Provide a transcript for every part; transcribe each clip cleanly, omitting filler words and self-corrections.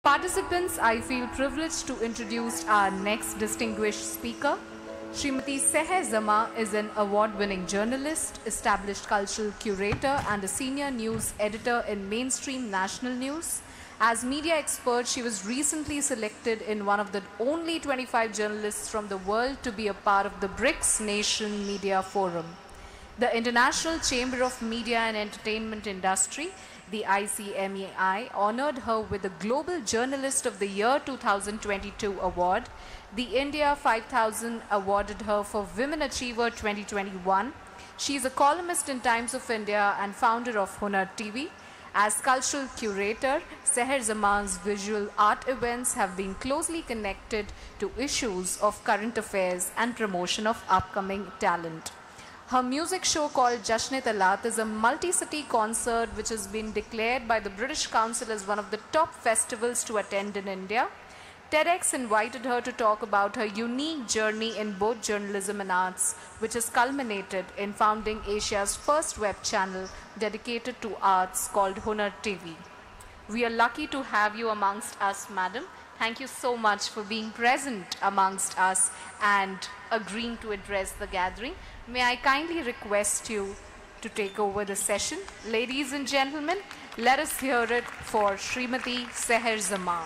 Participants, I feel privileged to introduce our next distinguished speaker. Srimati Seher Zama is an award-winning journalist, established cultural curator and a senior news editor in mainstream national news. As media expert, she was recently selected in one of the only 25 journalists from the world to be a part of the BRICS Nation Media Forum. The International Chamber of Media and Entertainment Industry, the ICMEI, honored her with the Global Journalist of the Year 2022 award. The India 5000 awarded her for Women Achiever 2021. She is a columnist in Times of India and founder of Hunar TV. As cultural curator, Seher Zama's visual art events have been closely connected to issues of current affairs and promotion of upcoming talent. Her music show called Jashn-e-Talat is a multi-city concert which has been declared by the British Council as one of the top festivals to attend in India. TEDx invited her to talk about her unique journey in both journalism and arts, which has culminated in founding Asia's first web channel dedicated to arts called Hunar TV. We are lucky to have you amongst us, madam. Thank you so much for being present amongst us and agreeing to address the gathering. May I kindly request you to take over the session. Ladies and gentlemen, let us hear it for Srimati Seher Zama.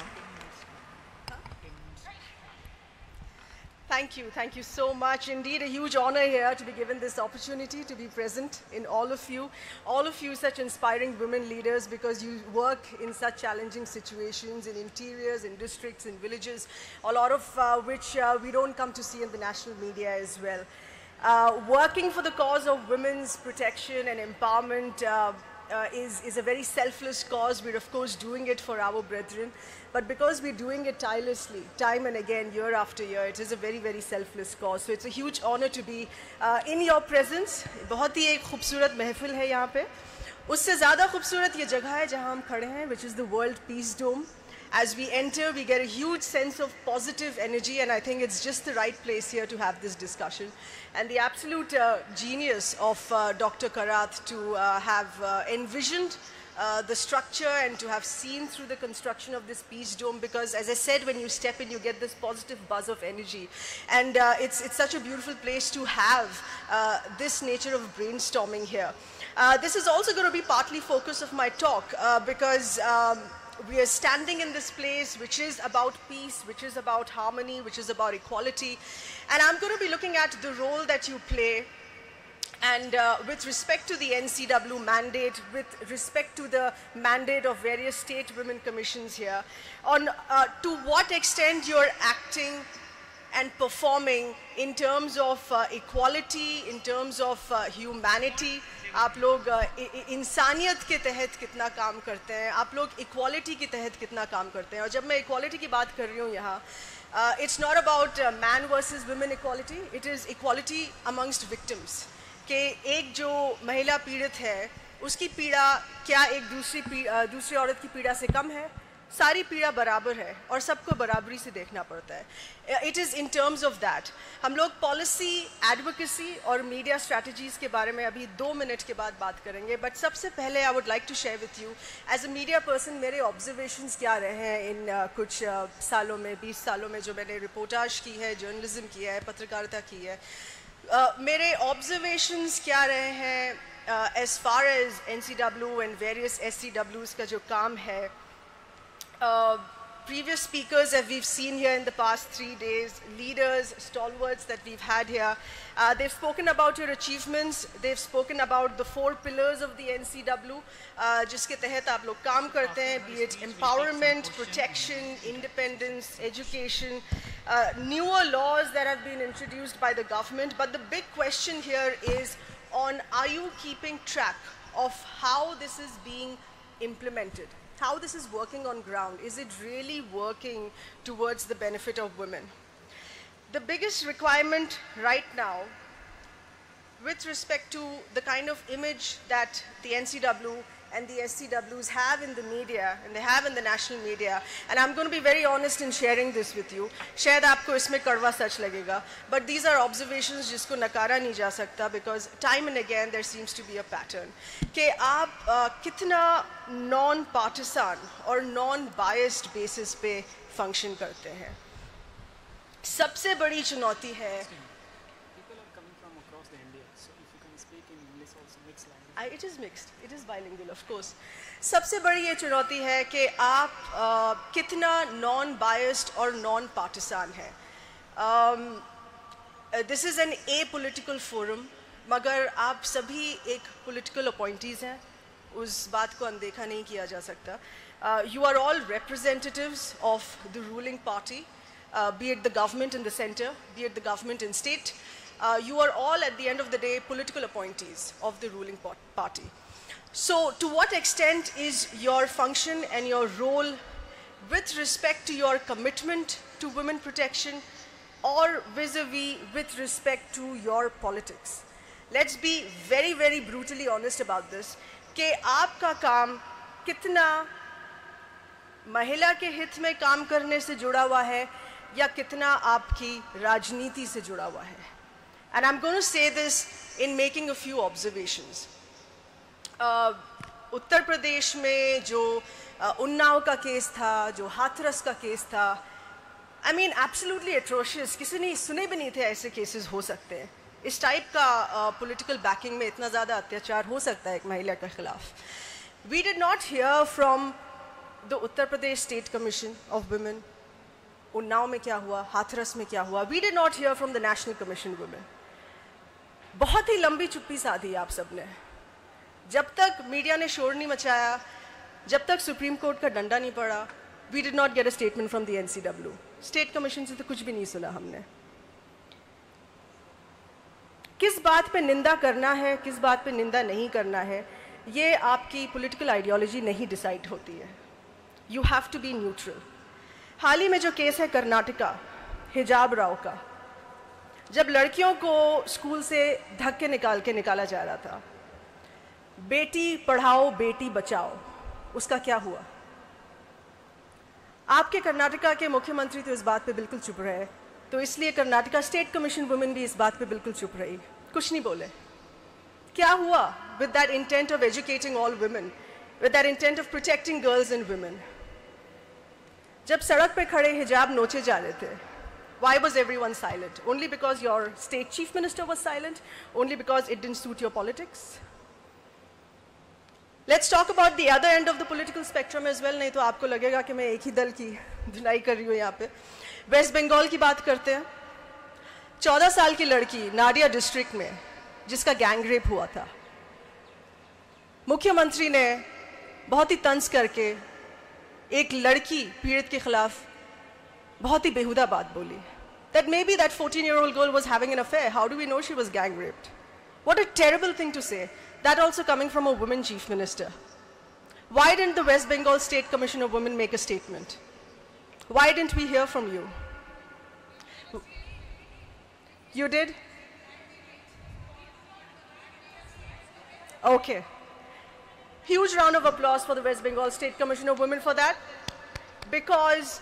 Thank you so much. Indeed, a huge honor here to be given this opportunity to be present in all of you such inspiring women leaders, because you work in such challenging situations in interiors, in districts, in villages, a lot of which we don't come to see in the national media as well. Working for the cause of women's protection and empowerment is a very selfless cause. We're of course doing it for our brethren, but because we're doing it tirelessly, time and again, year after year, it is a very, very selfless cause. So it's a huge honor to be in your presence. बहुत ही एक खूबसूरत महफिल है यहाँ पे. उससे ज़्यादा खूबसूरत ये जगह है जहाँ हम खड़े हैं, which is the World Peace Dome. As we enter, we get a huge sense of positive energy, and I think it's just the right place here to have this discussion. And the absolute genius of Dr. Karath to have envisioned the structure and to have seen through the construction of this Peace Dome, because as I said, when you step in, you get this positive buzz of energy. And it's such a beautiful place to have this nature of brainstorming here. This is also going to be partly focus of my talk because we are standing in this place which is about peace, which is about harmony, which is about equality. And I'm going to be looking at the role that you play, and with respect to the NCW mandate, with respect to the mandate of various state women commissions here, on to what extent you're acting and performing in terms of equality, in terms of humanity. आप लोग इंसानियत के तहत कितना काम करते हैं, आप लोग इक्वालिटी के तहत कितना काम करते हैं. और जब मैं इक्वालिटी की बात कर रही हूँ यहाँ, it's not about man versus women equality, it is equality amongst victims. कि एक जो महिला पीड़ित है, उसकी पीड़ा क्या एक दूसरी औरत की पीड़ा से कम है? सारी पीड़ा बराबर है और सबको बराबरी से देखना पड़ता है. It is in terms of that. हम लोग पॉलिसी, एडवोकेसी और मीडिया स्ट्रैटेजीज के बारे में अभी 2 मिनट के बाद बात करेंगे. बट सबसे पहले I would like to share with you as a media person मेरे ऑब्जर्वेशंस क्या रहे हैं इन कुछ सालों में, 20 सालों में जो मैंने रिपोर्टाज की है, जर्नलिज्म किया है, पत्रकारिता की है. मेरे ऑब्जर्वेशंस क्या रहे हैं as far as NCW and various SCWs का जो काम है. Previous speakers that we've seen here in the past 3 days, leaders, stalwarts that we've had here, they've spoken about your achievements, they've spoken about the 4 pillars of the NCW, जिसके तहत आप लोग काम करते हैं, be it empowerment, protection, independence, education, newer laws that have been introduced by the government. But the big question here is on, are you keeping track of how this is being implemented? How this is working on ground? Is it really working towards the benefit of women? The biggest requirement right now, with respect to the kind of image that the NCW and the SCWs have in the media, and they have in the national media, and I'm going to be very honest in sharing this with you. शायद आपको इसमें कड़वा सच लगेगा, but these are observations जिसको नकारा नहीं जा सकता, because time and again there seems to be a pattern कि आप कितना non-partisan और non-biased basis पे function करते हैं. सबसे बड़ी चुनौती है. It is mixed. It is bilingual, of course. सबसे बड़ी ये चुनौती है कि आप कितना non-biased और non-partisan हैं. This is an apolitical forum, मगर आप सभी एक political appointees हैं. उस बात को अनदेखा नहीं किया जा सकता. You are all representatives of the ruling party, be it the government in the center, be it the government in state. You are all, at the end of the day, political appointees of the ruling party. So, to what extent is your function and your role with respect to your commitment to women protection, or vis-a-vis with respect to your politics? Let's be very, very brutally honest about this, कि आपका काम कितना महिला के हित में काम करने से जुड़ा हुआ है, या कितना आपकी राजनीति से जुड़ा हुआ है. And I'm going to say this in making a few observations. Uttar Pradesh में जो उन्नाव का केस था, जो हाथरस का केस था, I mean absolutely atrocious. किसी ने सुने भी नहीं थे ऐसे cases हो सकते हैं. इस टाइप का political backing में इतना ज़्यादा अत्याचार हो सकता है एक महिला के खिलाफ. We did not hear from the Uttar Pradesh State Commission of Women. Unnao में क्या हुआ, हाथरस में क्या हुआ. We did not hear from the National Commission of Women. बहुत ही लंबी चुप्पी साधी आप सबने. जब तक मीडिया ने शोर नहीं मचाया, जब तक सुप्रीम कोर्ट का डंडा नहीं पड़ा, we did not get a statement from the NCW. State commission से तो कुछ भी नहीं सुना हमने. किस बात पे निंदा करना है, किस बात पे निंदा नहीं करना है, ये आपकी पॉलिटिकल आइडियोलॉजी नहीं डिसाइड होती है. You have to be neutral. हाल ही में जो केस है कर्नाटका हिजाब राव का, जब लड़कियों को स्कूल से धक्के निकाल के निकाला जा रहा था, बेटी पढ़ाओ बेटी बचाओ, उसका क्या हुआ? आपके कर्नाटका के मुख्यमंत्री तो इस बात पे बिल्कुल चुप रहे, तो इसलिए कर्नाटका स्टेट कमीशन वुमेन भी इस बात पे बिल्कुल चुप रही, कुछ नहीं बोले. क्या हुआ with that intent of educating all women, with that intent of protecting girls and women? जब सड़क पे खड़े हिजाब नोचे जा रहे थे, why was everyone silent? Only because your state chief minister was silent? Only because it didn't suit your politics? Let's talk about the other end of the political spectrum as well. नहीं तो आपको लगेगा कि मैं एक ही दल की धुनाई कर रही हूँ यहाँ पे. वेस्ट बंगाल की बात करते हैं. 14 साल की लड़की नाडिया डिस्ट्रिक्ट में जिसका गैंग रेप हुआ था, मुख्यमंत्री ने बहुत ही तंज करके एक लड़की पीड़ित के खिलाफ बहुत ही बेहुदा बात बोली. That maybe that 14-year-old girl was having an affair. How do we know she was gang raped? What a terrible thing to say. That also coming from a woman chief minister. Why didn't the West Bengal State Commission of Women make a statement? Why didn't we hear from you? You did? Okay. Huge round of applause for the West Bengal State Commission of Women for that, because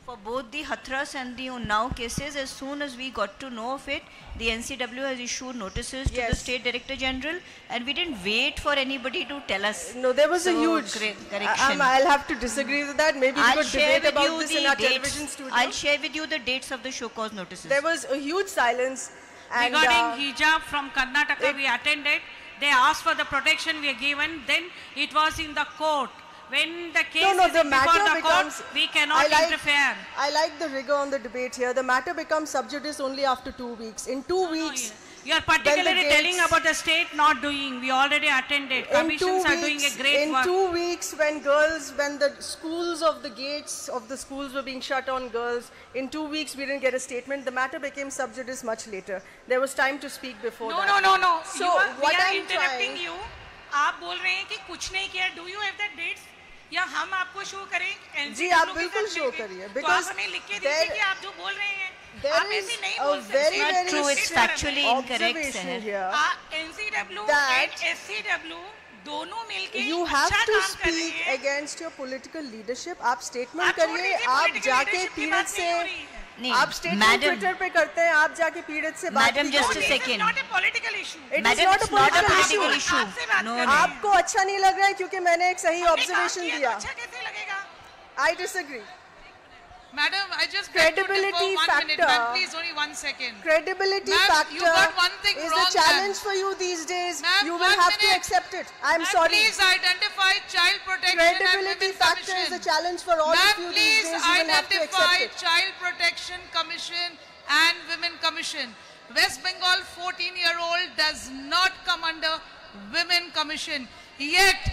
for both the Hathras and the Unnao cases, as soon as we got to know of it, the NCW has issued notices to the State Director General, and we didn't wait for anybody to tell us. No, there was a huge correction. I'll have to disagree with that. Maybe we could debate about this in our television studio. I'll share with you the dates of the show cause notices. There was a huge silence. And regarding hijab from Karnataka, we attended. They asked for the protection we are given. Then it was in the court. When the case is before the court, we cannot interfere. I like the rigor on the debate here. The matter becomes sub judice only after 2 weeks. In 2 weeks... You are particularly telling about the state not doing. We already attended. Commissions are doing a great work. In 2 weeks, when the schools of the gates of the schools were being shut on girls, in 2 weeks we didn't get a statement. The matter became sub judice much later. There was time to speak before that. No. So we are interrupting you. आप बोल रहे हैं कि कुछ नहीं किया. Do you have the dates? या हम आपको शो करें? जी आप बिल्कुल शो करिए. तो आप हमें लिख के दीजिए कि आप जो बोल रहे हैं There is a very, very true. It's factually incorrect, sir. NCW That and SCW दोनों मिलके you have to speak against your political leadership. आप statement करिए, आप जाके पीड़ित से आप statement Twitter पे करते हैं, आप जाके पीड़ित से बात कीजिए. Madam, just a second. It's not a political issue. It is not a political issue. No. आपको अच्छा नहीं लग रहा है क्योंकि मैंने एक सही observation दिया. अच्छा कैसे लगेगा? I disagree. Madam, I just credibility factor. Ma'am, please, only 1 second. Credibility factor you got one thing is wrong, a challenge for you these days. You will 1 have to minute. accept it. I'm sorry. Please identify child protection Credibility and factor is a challenge for all of you these days. You will have to accept identify it. Child Protection Commission and Women Commission. West Bengal 14-year-old does not come under Women Commission. Yet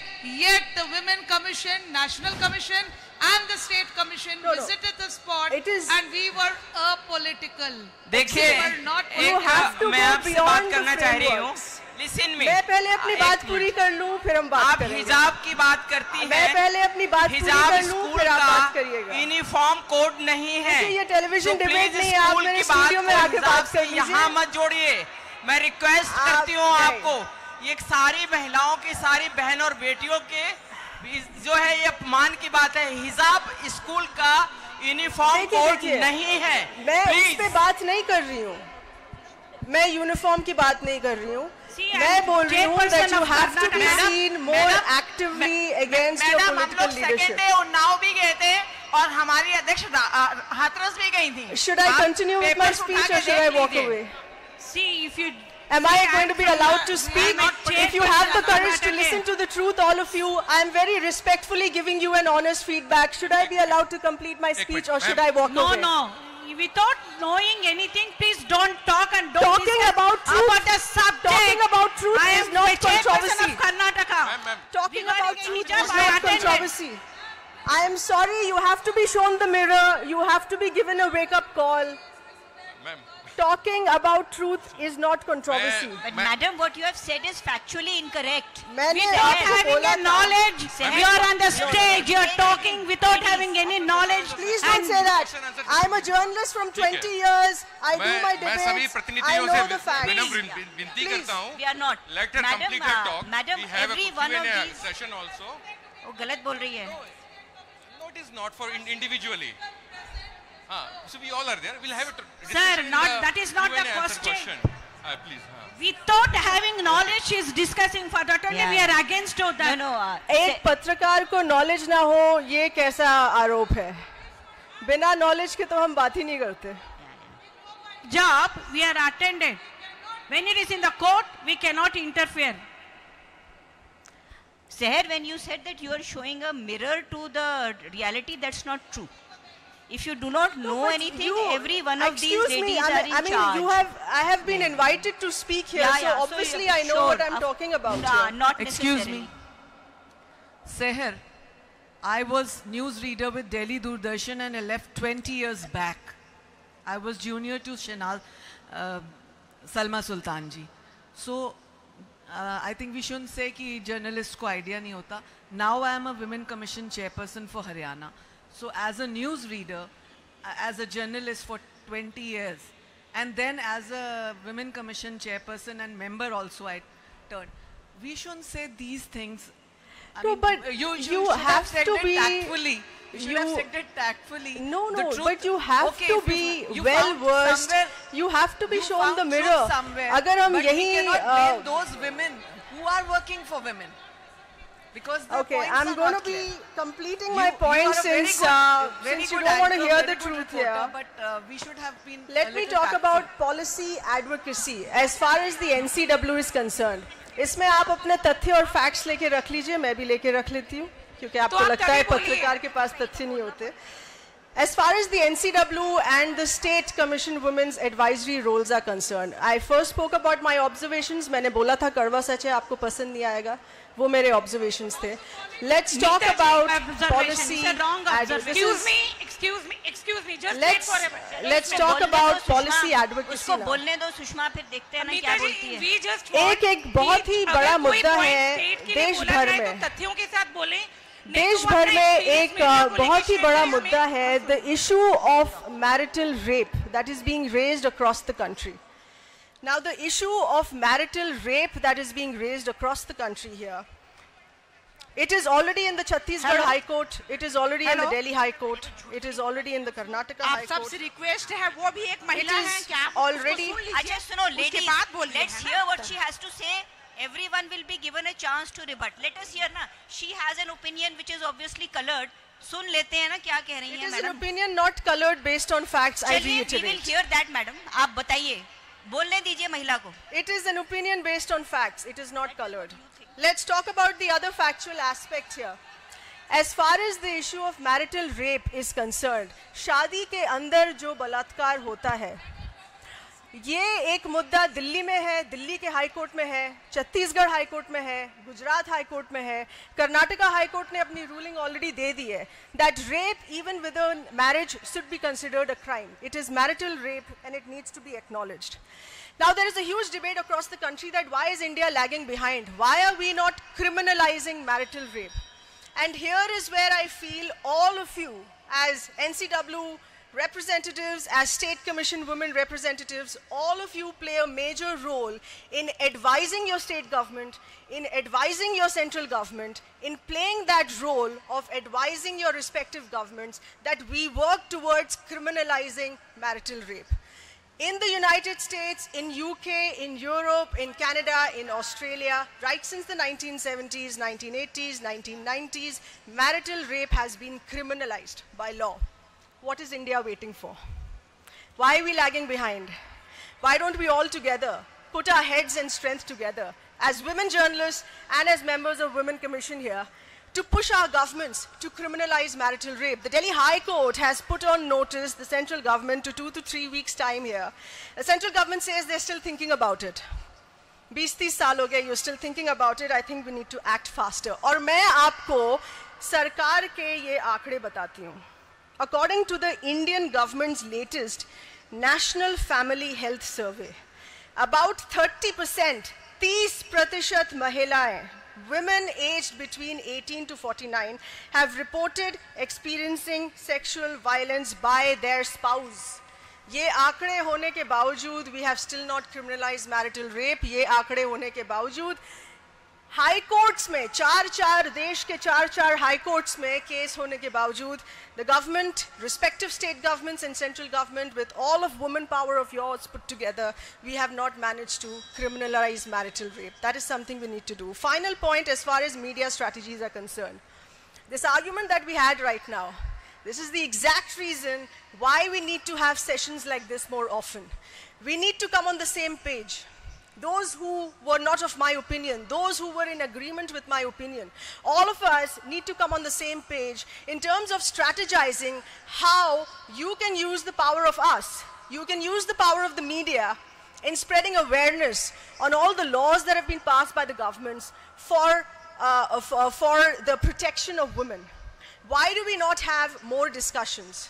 the Women Commission, National Commission and the State Commission visited the spot and we were apolitical. देखिए, मैं आपसे बात करना चाह रही हूँ. Listen me. मैं पहले अपनी बात पूरी कर लूँ, फिर हम बात करेंगे. आप हिजाब की बात करती हैं. मैं पहले अपनी बात पूरी कर लूँ, फिर आप बात करिएगा. यूनिफॉर्म कोड नहीं है. ये टेलीविजन डिबेट नहीं है, आप मेरे स्टूडियो में आके बात कर लीजिए. यहाँ मत जोड़िए. मैं रिक्वेस्ट करती हूँ आपको. ये सारी महिलाओं की, सारी बहन और बेटियों के जो है ये अपमान की बात है. हिजाब स्कूल का यूनिफॉर्म कोड नहीं है. मैं उस पे बात नहीं कर रही हूँ. मैं यूनिफॉर्म की बात नहीं कर रही हूँ. मैं बोल रही हूँ that you have to be seen more actively against your political leadership. Unnao भी गए थे और हमारी अध्यक्ष हाथरस भी गई थी. Should I continue with my speech or should I walk away? See, if you Am I going to be allowed to speak? If you have the courage to listen to the truth, all of you, I am very respectfully giving you an honest feedback. Should I be allowed to complete my speech or should I walk away? No. Without knowing anything, please don't talk and don't talking about truth. About the subject. Talking about truth is not controversy. Of Karnataka. Talking about truth is not controversy. I am sorry, you have to be shown the mirror. You have to be given a wake-up call. Talking about truth is not controversy. But madam, what you have said is factually incorrect. Without having a knowledge, you are on the stage, you are talking without having any knowledge. Please don't say that. I am a journalist from 20 years. I do my debates. I know the facts. Please. We are not. Let her complete her talk. Madam, we have every a one of Q&A these. session also. वो गलत बोल रही है. No, it is not for individually. So we all are there. We'll have a Sir, that is not the question. Please. Without having knowledge, she is discussing for that only. We are against that. No. एक पत्रकार को knowledge ना हो, ये कैसा आरोप है? बिना knowledge के तो हम बात ही नहीं करते. Job we are attended. When it is in the court, we cannot interfere. Seher, when you said that you are showing a mirror to the reality, that's not true. If you do not know anything, every one of these ladies are in charge. I have been invited to speak here, so obviously I know what I'm talking about here. Not Excuse me. Seher, I was newsreader with Delhi Doordarshan and I left 20 years back. I was junior to Shanal, Salma Sultanji. So, I think we shouldn't say कि journalist को idea नहीं होता. Now I am a Women Commission Chairperson for Haryana. So as a newsreader, as a journalist for 20 years, and then as a Women Commission Chairperson and member also I turned. We shouldn't say these things. No, but you have to be tactfully. You should have said it tactfully. No, but you have to be well versed. You have to be shown the mirror. अगर हम यही we cannot blame those women who are working for women. Because I'm going to be completing my point since you don't want to hear the truth here. But we should have been. Let me talk about policy advocacy as far as the NCW is concerned. इसमें आप अपने तथ्य और facts लेके रख लीजिए, मैं भी लेके रख लेती हूँ, क्योंकि आपको लगता है पत्रकार के पास तथ्य नहीं होते. As far as the NCW and the State Commission Women's Advisory roles are concerned, I first spoke about my observations. मैंने बोला था कड़वा सच है, आपको पसंद नहीं आएगा. वो मेरे observations थे. Let's talk about policy. Excuse me. Just let's talk about policy advocacy. उसको बोलने दो सुषमा, फिर देखते हैं ना क्या बोलती है. एक बहुत ही बड़ा मुद्दा है देश भर में. तथ्यों के साथ बोले. देश भर में एक बहुत ही बड़ा मुद्दा है, the issue of marital rape that is being raised across the country. Now the issue of marital rape that is being raised across the country here, it is already in the Chhattisgarh High Court, it is already in the Delhi High Court, it is already in the Karnataka High Court. सबसे request है, वो भी एक महिला है, क्या आप already अच्छा सुनो ladies, let's hear what she has to say. Everyone will be given a chance to rebut. Let us hear ना. She has an opinion which is obviously colored. सुन लेते हैं ना क्या कह रही हैं madam. It is an opinion not colored based on facts. I reiterate. We will hear that, madam. आप बताइए. बोलने दीजिए महिला को. It is an opinion based on facts. It is not colored. Let's talk about the other factual aspect here. As far as the issue of marital rape is concerned, शादी के अंदर जो बलात्कार होता है, ये एक मुद्दा दिल्ली में है, दिल्ली के हाई कोर्ट में है, छत्तीसगढ़ हाई कोर्ट में है, गुजरात हाई कोर्ट में है, कर्नाटका हाई कोर्ट ने अपनी रूलिंग ऑलरेडी दे दी है that rape even within marriage should be considered a crime. It is marital rape and it needs to be acknowledged. Now there is a huge debate across the country that why is India lagging behind? Why are we not criminalizing marital rape? And here is where I feel all of you as NCW representatives, as State Commission women representatives, all of you play a major role in advising your state government, in advising your central government, in playing that role of advising your respective governments that we work towards criminalizing marital rape. In the United States, in UK, in Europe, in Canada, in Australia, right since the 1970s, 1980s, 1990s, marital rape has been criminalized by law. What is India waiting for? Why are we lagging behind? Why don't we all together put our heads and strength together as women journalists and as members of Women Commission here to push our governments to criminalize marital rape? The Delhi High Court has put on notice the central government to 2 to 3 weeks time here. The central government says they're still thinking about it. 20-30 साल हो गए, you're still thinking about it. I think we need to act faster. और मैं आपको सरकार के ये आंकड़े बताती हूँ. According to the Indian government's latest National Family Health Survey, about 30%, 30% महिलाएं, women aged between 18 to 49, have reported experiencing sexual violence by their spouse. ये आंकड़े होने के बावजूद, we have still not criminalized marital rape. ये आंकड़े होने के बावजूद, हाई कोर्ट्स में देश के चार हाई कोर्ट्स में केस होने के बावजूद, the government, respective state governments and central government, with all of woman power of yours put together, we have not managed to criminalize marital rape. That is something we need to do. Final point as far as media strategies are concerned. This argument that we had right now, this is the exact reason why we need to have sessions like this more often. We need to come on the same page. Those who were not of my opinion, those who were in agreement with my opinion, all of us need to come on the same page in terms of strategizing how you can use the power of us, you can use the power of the media in spreading awareness on all the laws that have been passed by the governments for the protection of women. Why do we not have more discussions?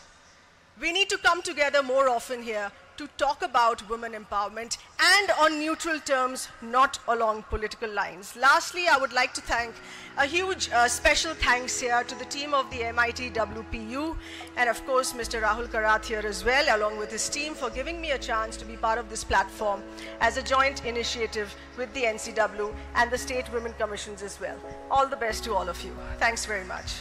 We need to come together more often here to talk about women empowerment and on neutral terms, not along political lines. Lastly, I would like to thank a huge special thanks here to the team of the MIT WPU and of course Mr. Rahul Karath here as well, along with his team, for giving me a chance to be part of this platform as a joint initiative with the NCW and the State Women Commissions as well. All the best to all of you. Thanks very much.